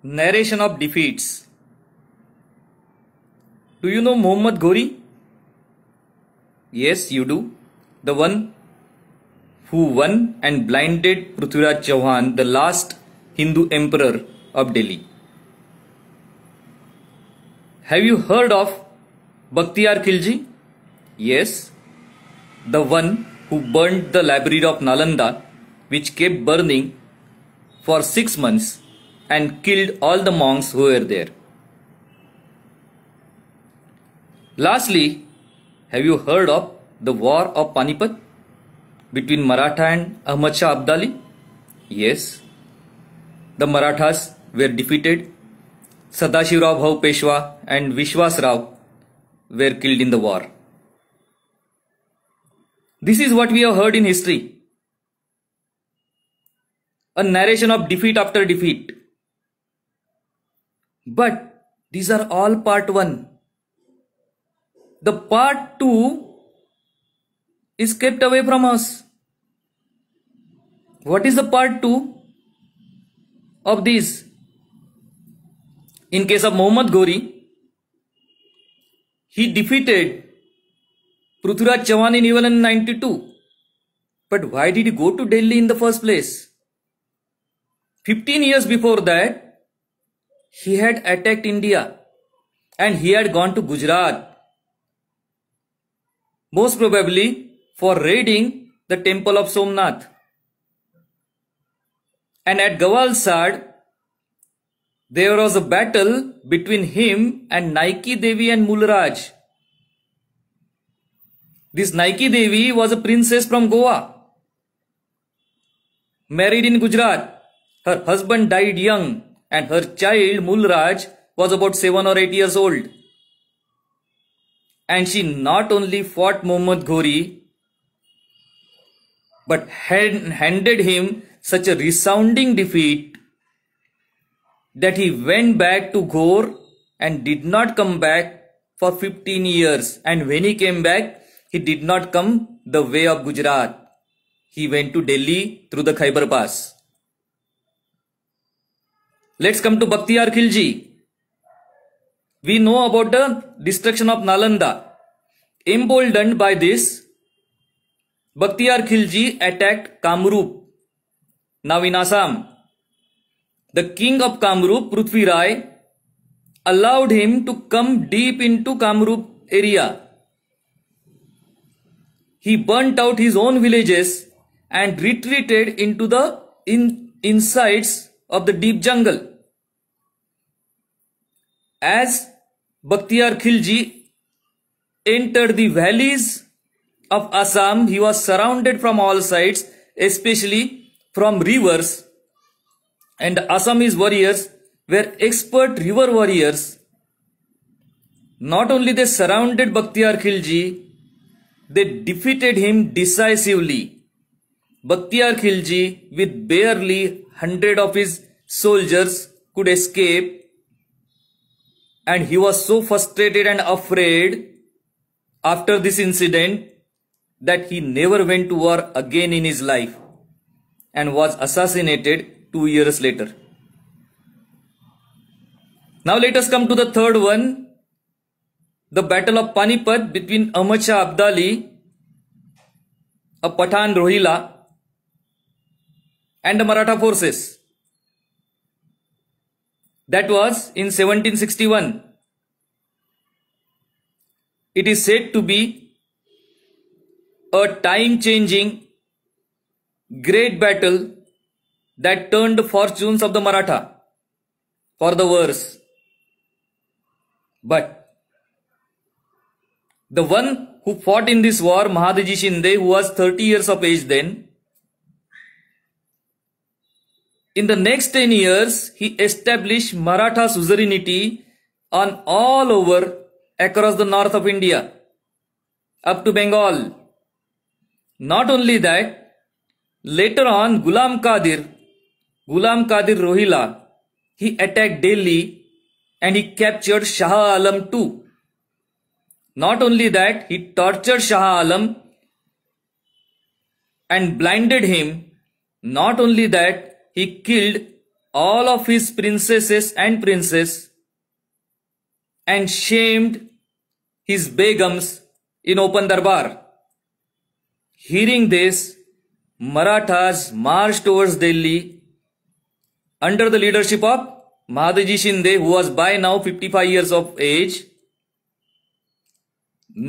Narration of defeats. Do you know Muhammad Ghori? Yes, you do. The one who won and blinded Prithviraj Chauhan, the last Hindu emperor of Delhi. Have you heard of Bakhtiyar Khilji? Yes, the one who burnt the library of Nalanda, which kept burning for 6 months and killed all the monks who were there. Lastly, have you heard of the war of Panipat between Maratha and Ahmad Shah Abdali? Yes, the Marathas were defeated. Sadashivrao Bhau Peshwa and Vishwas Rao were killed in the war. This is what we have heard in history. A narration of defeat after defeat. But these are all part 1. The part 2 is kept away from us. What is the part 2 of this? In case of Muhammad Ghori, he defeated Prithviraj Chauhan in 1192. But why did he go to Delhi in the first place? 15 years before that, he had attacked India and he had gone to Gujarat, most probably for raiding the temple of Somnath. And at Gawalsad, there was a battle between him and Naiki Devi and Mulraj. This Naiki Devi was a princess from Goa, married in Gujarat. Her husband died young and her child Mulraj was about 7 or 8 years old. And she not only fought Muhammad Ghori, but handed him such a resounding defeat that he went back to Ghor and did not come back for 15 years. And when he came back, he did not come the way of Gujarat. He went to Delhi through the Khyber Pass. Let's come to Bakhtiyar Khilji. We know about the destruction of Nalanda. Emboldened by this, Bakhtiyar Khilji attacked Kamrup, now in Assam. The king of Kamrup, Prithviraj, allowed him to come deep into Kamrup area. He burnt out his own villages and retreated into the insides of the deep jungle. As Bakhtiyar Khilji entered the valleys of Assam, he was surrounded from all sides, especially from rivers. And the Assamese warriors were expert river warriors. Not only they surrounded Bakhtiyar Khilji, they defeated him decisively. Bakhtiyar Khilji, with barely 100 of his soldiers, could escape. And he was so frustrated and afraid after this incident that he never went to war again in his life and was assassinated 2 years later. Now let us come to the third one, the battle of Panipat between Ahmad Shah Abdali, a Pathan Rohilla, and the Maratha forces. That was in 1761. It is said to be a time-changing great battle that turned the fortunes of the Maratha for the worse. But the one who fought in this war, Mahadaji Shinde, who was 30 years of age then, in the next 10 years, he established Maratha suzerainty on all over across the north of India, up to Bengal. Not only that, later on, Ghulam Qadir Rohilla, he attacked Delhi and he captured Shah Alam too. Not only that, he tortured Shah Alam and blinded him. Not only that, he killed all of his princesses and princes and shamed his begums in open darbar. Hearing this, Marathas marched towards Delhi under the leadership of Mahadaji Shinde, who was by now 55 years of age.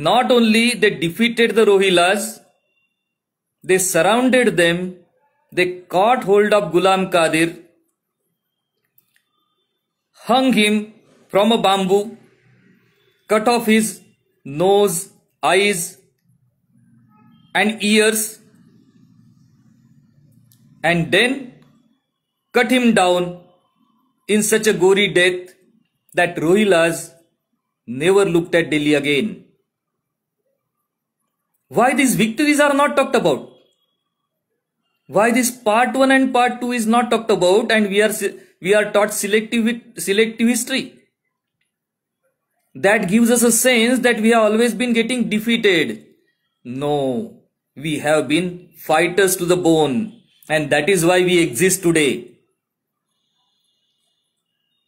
Not only they defeated the Rohillas, they surrounded them, they caught hold of Ghulam Qadir, hung him from a bamboo, cut off his nose, eyes and ears, and then cut him down in such a gory death that Rohillas never looked at Delhi again. Why these victories are not talked about? Why this part 1 and part 2 is not talked about, and we are taught selective history? That gives us a sense that we have always been getting defeated. No, we have been fighters to the bone, and that is why we exist today.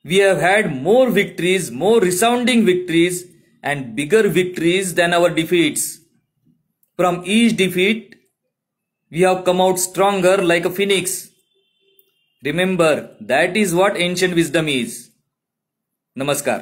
We have had more victories, more resounding victories and bigger victories than our defeats. From each defeat, we have come out stronger like a phoenix. Remember, that is what ancient wisdom is. Namaskar.